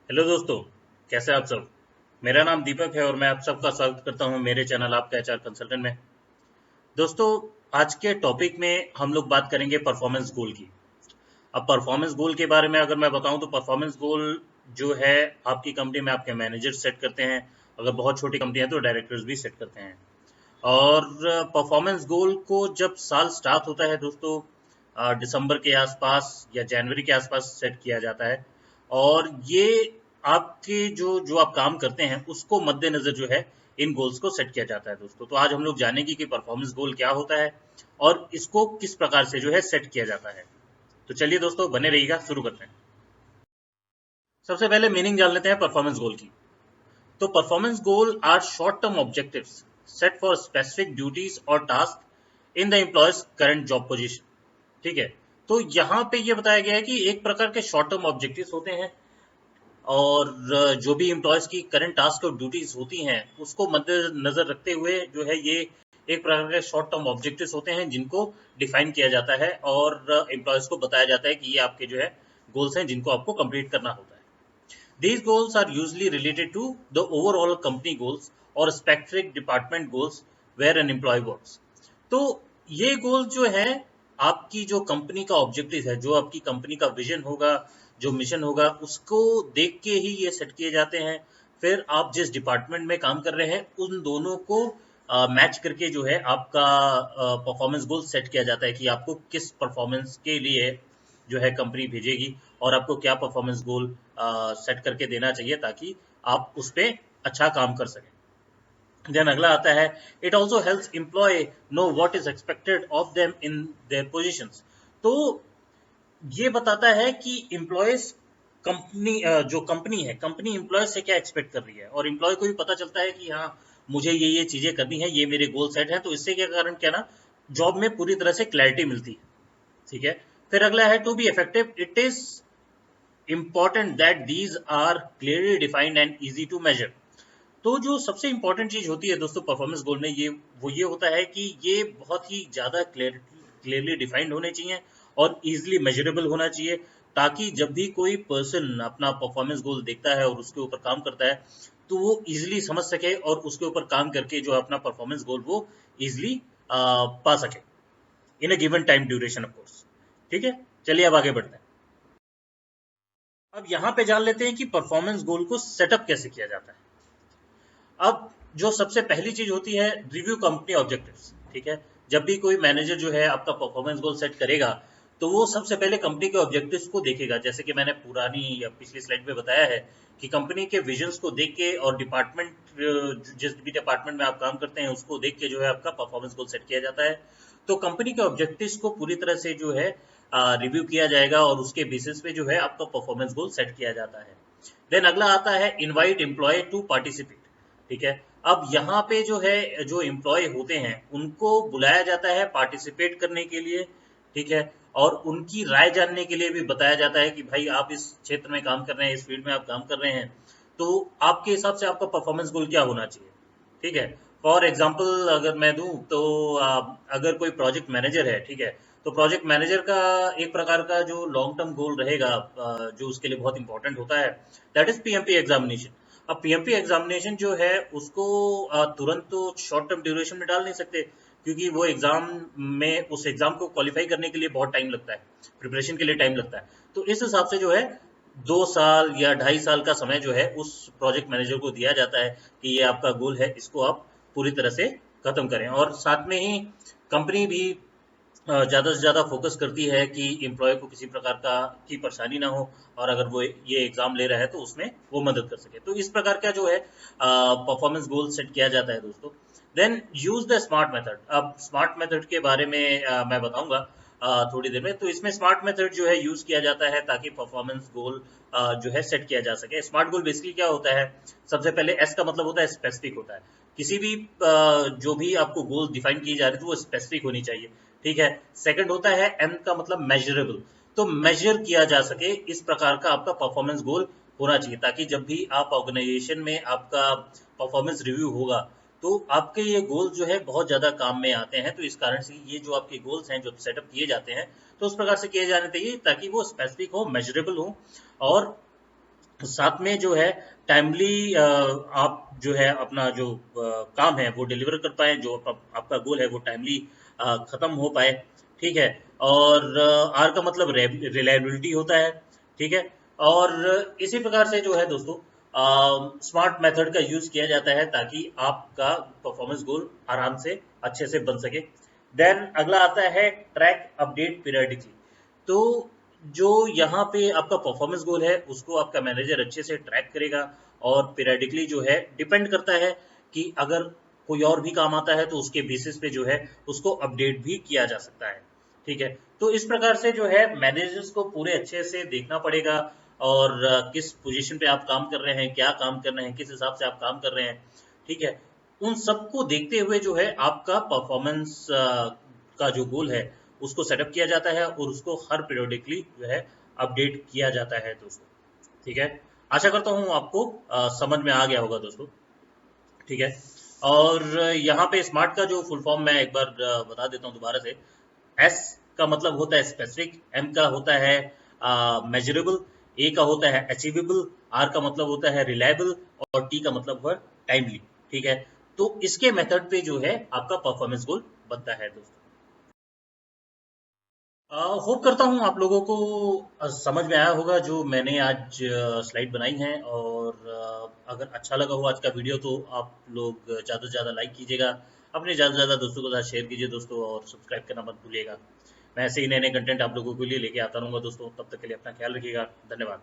Hello दोस्तों, कैसे हैं आप सब। मेरा नाम दीपक है और मैं आप सबका स्वागत करता हूं मेरे चैनल आपका एचआर कंसल्टेंट में। दोस्तों, आज के टॉपिक में हम लोग बात करेंगे परफॉर्मेंस गोल की। अब परफॉर्मेंस गोल के बारे में अगर मैं बताऊं तो परफॉर्मेंस गोल जो है आपकी कंपनी में आपके मैनेजर सेट करते हैं। अगर बहुत छोटी कंपनी है तो डायरेक्टर्स भी सेट करते हैं। और परफॉर्मेंस गोल को जब साल स्टार्ट होता है दोस्तों, दिसंबर के आसपास या जनवरी के आसपास सेट किया जाता है। और ये आपके जो जो आप काम करते हैं उसको मद्देनजर जो है इन गोल्स को सेट किया जाता है दोस्तों। तो आज हम लोग जानेंगे कि परफॉर्मेंस गोल क्या होता है और इसको किस प्रकार से जो है सेट किया जाता है। तो चलिए दोस्तों, बने रहिएगा, शुरू करते हैं। सबसे पहले मीनिंग जान लेते हैं परफॉर्मेंस गोल की। तो performance goal are short term objectives set for specific duties और task in the employee's current job position. ठीक है। तो यहाँ पे ये बताया गया है कि एक प्रकार के शॉर्ट टर्म ऑब्जेक्टिव्स होते हैं और जो भी एम्प्लॉयज की करंट टास्क और ड्यूटीज होती हैं उसको मद्देनजर रखते हुए जो है ये एक प्रकार के शॉर्ट टर्म ऑब्जेक्टिव्स होते हैं जिनको डिफाइन किया जाता है और एम्प्लॉयज को बताया जाता है कि ये आपके जो है गोल्स हैं जिनको आपको कंप्लीट करना होता है। These goals are usually related to the overall company goals or specific department goals where an employee works. तो ये गोल जो है आपकी जो कंपनी का ऑब्जेक्टिव है, जो आपकी कंपनी का विजन होगा, जो मिशन होगा, उसको देख के ही ये सेट किए जाते हैं। फिर आप जिस डिपार्टमेंट में काम कर रहे हैं उन दोनों को मैच करके जो है आपका परफॉर्मेंस गोल सेट किया जाता है कि आपको किस परफॉर्मेंस के लिए जो है कंपनी भेजेगी और आपको क्या परफॉर्मेंस गोल सेट करके देना चाहिए ताकि आप उस पर अच्छा काम कर सकें। देन अगला आता है, it also helps employ know what is expected of them in their positions. तो ये बताता है कि एम्प्लॉयज कंपनी जो कंपनी है, कंपनी एम्प्लॉय से क्या एक्सपेक्ट कर रही है और एम्प्लॉय को भी पता चलता है कि हाँ, मुझे ये चीजें करनी है, ये मेरे गोल सेट है। तो इससे क्या कारण क्या ना, जॉब में पूरी तरह से क्लैरिटी मिलती है। ठीक है। फिर अगला है, to be effective it is important that these are clearly defined and easy to measure। तो जो सबसे इंपॉर्टेंट चीज होती है दोस्तों परफॉर्मेंस गोल में, ये होता है कि ये बहुत ही ज्यादा क्लियरली डिफाइंड होने चाहिए और इजीली मेजरेबल होना चाहिए, ताकि जब भी कोई पर्सन अपना परफॉर्मेंस गोल देखता है और उसके ऊपर काम करता है तो वो इजीली समझ सके और उसके ऊपर काम करके जो अपना परफॉर्मेंस गोल वो इजीली पा सके in a given time duration of course. ठीक है। चलिए अब आगे बढ़ते हैं। अब यहाँ पे जान लेते हैं कि परफॉर्मेंस गोल को सेटअप कैसे किया जाता है। अब जो सबसे पहली चीज होती है, रिव्यू कंपनी ऑब्जेक्टिव्स। ठीक है। जब भी कोई मैनेजर जो है आपका परफॉर्मेंस गोल सेट करेगा तो वो सबसे पहले कंपनी के ऑब्जेक्टिव्स को देखेगा, जैसे कि मैंने पुरानी या पिछली स्लाइड में बताया है कि कंपनी के विजन्स को देख के और डिपार्टमेंट, जिस भी डिपार्टमेंट में आप काम करते हैं उसको देख के जो है आपका परफॉर्मेंस गोल सेट किया जाता है। तो कंपनी के ऑब्जेक्टिव्स को पूरी तरह से जो है रिव्यू किया जाएगा और उसके बेसिस पे जो है आपका परफॉर्मेंस गोल सेट किया जाता है। देन अगला आता है, इनवाइट एम्प्लॉय टू पार्टिसिपेट। ठीक है। अब यहाँ पे जो है जो एम्प्लॉय होते हैं उनको बुलाया जाता है पार्टिसिपेट करने के लिए। ठीक है। और उनकी राय जानने के लिए भी बताया जाता है कि भाई आप इस क्षेत्र में काम कर रहे हैं, इस फील्ड में आप काम कर रहे हैं, तो आपके हिसाब से आपका परफॉर्मेंस गोल क्या होना चाहिए। ठीक है। फॉर एग्जाम्पल अगर मैं दूं तो अगर कोई प्रोजेक्ट मैनेजर है, ठीक है, तो प्रोजेक्ट मैनेजर का एक प्रकार का जो लॉन्ग टर्म गोल रहेगा, जो उसके लिए बहुत इंपॉर्टेंट होता है, दैट इज पीएमपी एग्जामिनेशन। अब पीएमपी एग्जामिनेशन जो है उसको तुरंत तो शॉर्ट टर्म ड्यूरेशन में डाल नहीं सकते, क्योंकि वो एग्जाम में उस एग्जाम को क्वालिफाई करने के लिए बहुत टाइम लगता है, प्रिपरेशन के लिए टाइम लगता है। तो इस हिसाब से जो है 2 साल या 2.5 साल का समय जो है उस प्रोजेक्ट मैनेजर को दिया जाता है कि ये आपका गोल है, इसको आप पूरी तरह से खत्म करें। और साथ में ही कंपनी भी ज़्यादा से ज़्यादा फोकस करती है कि एम्प्लॉय को किसी प्रकार का की परेशानी ना हो और अगर वो ये एग्जाम ले रहा है तो उसमें वो मदद कर सके। तो इस प्रकार का जो है परफॉर्मेंस गोल सेट किया जाता है दोस्तों। Then use the smart method. अब स्मार्ट मेथड के बारे में मैं बताऊंगा थोड़ी देर में। तो इसमें स्मार्ट मेथड जो है यूज किया जाता है ताकि परफॉर्मेंस गोल जो है सेट किया जा सके। स्मार्ट गोल बेसिकली क्या होता है, सबसे पहले एस का मतलब होता है स्पेसिफिक होता है। किसी भी जो भी आपको गोल डिफाइन की जा रही है तो वो स्पेसिफिक होनी चाहिए। ठीक है। सेकंड होता है एम का मतलब मेजरेबल, तो मेजर किया जा सके, इस प्रकार का आपका परफॉर्मेंस गोल होना चाहिए ताकि जब भी आप ऑर्गेनाइजेशन में आपका परफॉर्मेंस रिव्यू होगा तो आपके ये गोल जो है बहुत ज्यादा काम में आते हैं। तो इस कारण से ये जो आपके गोल्स हैं जो सेटअप किए जाते हैं तो उस प्रकार से किए जाने चाहिए ताकि वो स्पेसिफिक हो, मेजरेबल हो और साथ में जो है टाइमली आप जो है अपना जो काम है वो डिलीवर कर पाए, जो आपका गोल है वो टाइमली खत्म हो पाए। ठीक है। और आर का मतलब रिलायबिलिटी होता है। ठीक है। और इसी प्रकार से जो है दोस्तों स्मार्ट मेथड का यूज किया जाता है ताकि आपका परफॉर्मेंस गोल आराम से अच्छे से बन सके। देन अगला आता है ट्रैक अपडेट पीरियडिकली। तो जो यहाँ पे आपका परफॉर्मेंस गोल है उसको आपका मैनेजर अच्छे से ट्रैक करेगा, और पीरियडिकली जो है डिपेंड करता है कि अगर कोई और भी काम आता है तो उसके बेसिस पे जो है उसको अपडेट भी किया जा सकता है। ठीक है। तो इस प्रकार से जो है मैनेजर्स को पूरे अच्छे से देखना पड़ेगा, और किस पोजीशन पे आप काम कर रहे हैं, क्या काम कर रहे हैं, किस हिसाब से आप काम कर रहे हैं। ठीक है। उन सबको देखते हुए जो है आपका परफॉर्मेंस का जो गोल है उसको सेटअप किया जाता है, और उसको हर पीरियोडिकली जो है अपडेट किया जाता है दोस्तों। ठीक है। आशा करता हूँ आपको समझ में आ गया होगा दोस्तों। ठीक है। और यहाँ पे स्मार्ट का जो फुल फॉर्म मैं एक बार बता देता हूँ दोबारा से। एस का मतलब होता है स्पेसिफिक, एम का होता है मेजरेबल, ए का होता है अचीवेबल, आर का मतलब होता है रिलायबल, और टी का मतलब है टाइमली। ठीक है। तो इसके मेथड पे जो है आपका परफॉर्मेंस गोल बनता है दोस्तों। होप करता हूँ आप लोगों को समझ में आया होगा जो मैंने आज स्लाइड बनाई है। और अगर अच्छा लगा हो आज का वीडियो तो आप लोग ज़्यादा से ज़्यादा लाइक कीजिएगा, अपने ज़्यादा से ज़्यादा दोस्तों के साथ शेयर कीजिए दोस्तों, और सब्सक्राइब करना मत भूलिएगा। मैं ऐसे ही नए नए कंटेंट आप लोगों के लिए लेके आता रहूँगा दोस्तों। तब तक के लिए अपना ख्याल रखिएगा। धन्यवाद।